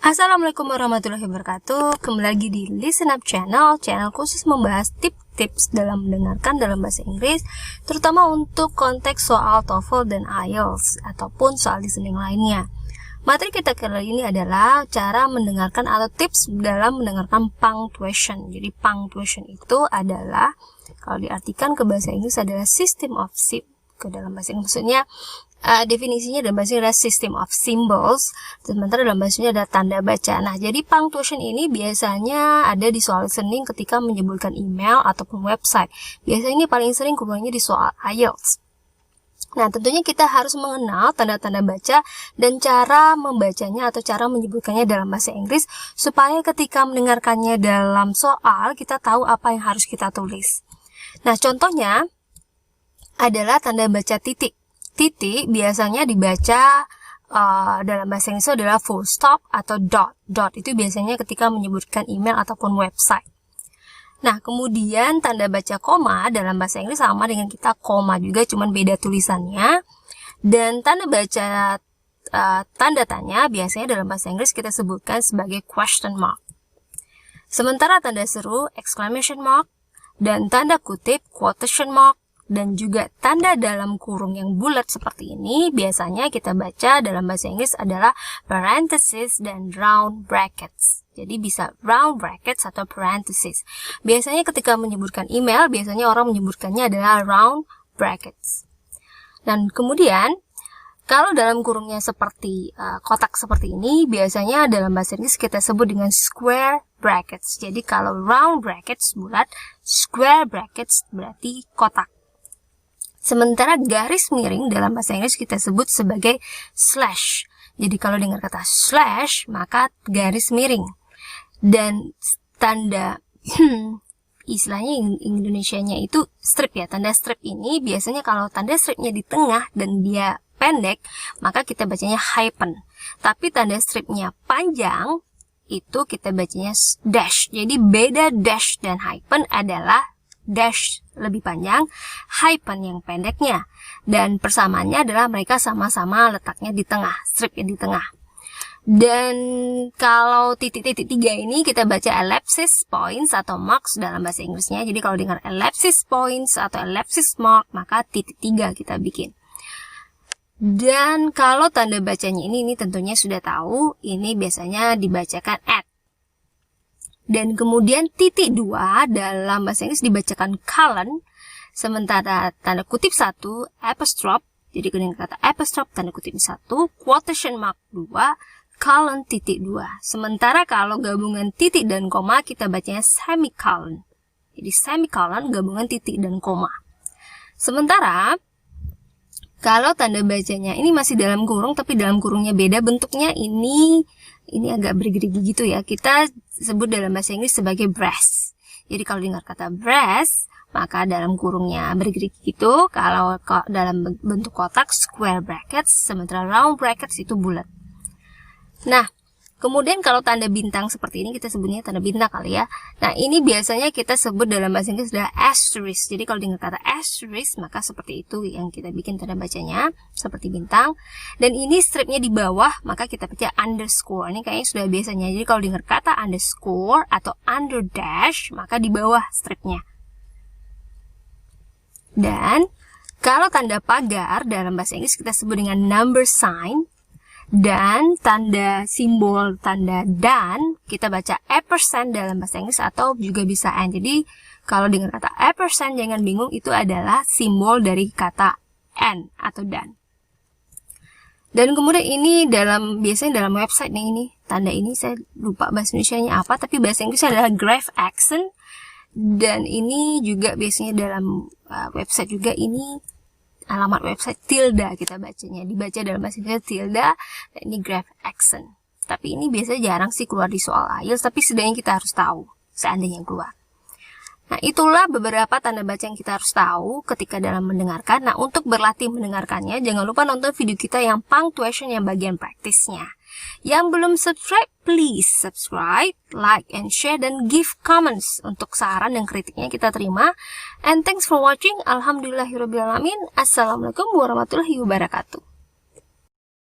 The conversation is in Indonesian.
Assalamualaikum warahmatullahi wabarakatuh. Kembali lagi di Listen Up Channel khusus membahas tips-tips dalam mendengarkan dalam bahasa Inggris, terutama untuk konteks soal TOEFL dan IELTS ataupun soal listening lainnya. Materi kita kali ini adalah cara mendengarkan atau tips dalam mendengarkan punctuation. Jadi punctuation itu adalah, kalau diartikan ke bahasa Inggris, adalah system of ke dalam bahasa Inggris, maksudnya definisinya dalam bahasa Inggris adalah system of symbols, sementara dalam bahasa Indonesia ada tanda baca. Nah, jadi punctuation ini biasanya ada di soal listening ketika menyebutkan email ataupun website. Biasanya ini paling sering keluarnya di soal IELTS. Nah, tentunya kita harus mengenal tanda-tanda baca dan cara membacanya atau cara menyebutkannya dalam bahasa Inggris, supaya ketika mendengarkannya dalam soal, kita tahu apa yang harus kita tulis. Nah, contohnya adalah tanda baca titik. Titik biasanya dibaca dalam bahasa Inggris adalah full stop atau dot. Dot itu biasanya ketika menyebutkan email ataupun website. Nah, kemudian tanda baca koma dalam bahasa Inggris sama dengan kita koma juga, cuman beda tulisannya. Dan tanda baca tanda tanya biasanya dalam bahasa Inggris kita sebutkan sebagai question mark. Sementara tanda seru exclamation mark, dan tanda kutip quotation mark, dan juga tanda dalam kurung yang bulat seperti ini biasanya kita baca dalam bahasa Inggris adalah parenthesis dan round brackets. Jadi bisa round brackets atau parenthesis. Biasanya ketika menyebutkan email, biasanya orang menyebutkannya adalah round brackets. Dan kemudian kalau dalam kurungnya seperti kotak seperti ini, biasanya dalam bahasa Inggris kita sebut dengan square brackets. Jadi kalau round brackets bulat, square brackets berarti kotak. Sementara garis miring dalam bahasa Inggris kita sebut sebagai slash. Jadi kalau dengar kata slash, maka garis miring. Dan tanda istilahnya Indonesianya itu strip ya. Tanda strip ini biasanya kalau tanda stripnya di tengah dan dia pendek, maka kita bacanya hyphen. Tapi tanda stripnya panjang, itu kita bacanya dash. Jadi beda dash dan hyphen adalah dash lebih panjang, hyphen yang pendeknya. Dan persamaannya adalah mereka sama-sama letaknya di tengah, stripnya di tengah. Dan kalau titik-titik tiga ini kita baca ellipsis points atau marks dalam bahasa Inggrisnya. Jadi kalau dengar ellipsis points atau ellipsis mark, maka titik tiga kita bikin. Dan kalau tanda bacanya ini tentunya sudah tahu, ini biasanya dibacakan at. Dan kemudian titik 2 dalam bahasa Inggris dibacakan colon, sementara tanda kutip 1 apostrophe, jadi dengan kata apostrophe tanda kutip 1, quotation mark 2, colon titik 2. Sementara kalau gabungan titik dan koma kita bacanya semicolon. Jadi semicolon gabungan titik dan koma. Sementara kalau tanda bacanya ini masih dalam kurung tapi dalam kurungnya beda bentuknya, ini agak bergerigi gitu ya. Kita sebut dalam bahasa Inggris sebagai brass. Jadi kalau dengar kata brass, maka dalam kurungnya bergerigi gitu. Kalau dalam bentuk kotak square brackets, sementara round brackets itu bulat. Nah, kemudian kalau tanda bintang seperti ini kita sebutnya tanda bintang kali ya. Nah, ini biasanya kita sebut dalam bahasa Inggris adalah asterisk. Jadi kalau dengar kata asterisk, maka seperti itu yang kita bikin tanda bacanya, seperti bintang. Dan ini stripnya di bawah, maka kita baca underscore. Ini kayaknya sudah biasanya. Jadi kalau dengar kata underscore atau under dash, maka di bawah stripnya. Dan kalau tanda pagar dalam bahasa Inggris kita sebut dengan number sign. Dan tanda simbol tanda dan kita baca ampersand dalam bahasa Inggris atau juga bisa and. Jadi kalau dengan kata ampersand jangan bingung, itu adalah simbol dari kata and atau dan. Dan kemudian ini biasanya dalam website nih, ini tanda ini saya lupa bahasa Indonesianya apa, tapi bahasa Inggrisnya adalah grave accent. Dan ini juga biasanya dalam website juga ini alamat website tilde kita bacanya, dibaca dalam bahasa Inggris tilde, dan ini grave accent. Tapi ini biasanya jarang sih keluar di soal IELTS, tapi setidaknya kita harus tahu seandainya keluar. Nah, itulah beberapa tanda baca yang kita harus tahu ketika dalam mendengarkan. Nah, untuk berlatih mendengarkannya, jangan lupa nonton video kita yang punctuation yang bagian praktisnya. Yang belum subscribe, please subscribe, like, and share, dan give comments untuk saran dan kritiknya kita terima. And thanks for watching. Alhamdulillahirrabbilalamin. Assalamualaikum warahmatullahi wabarakatuh.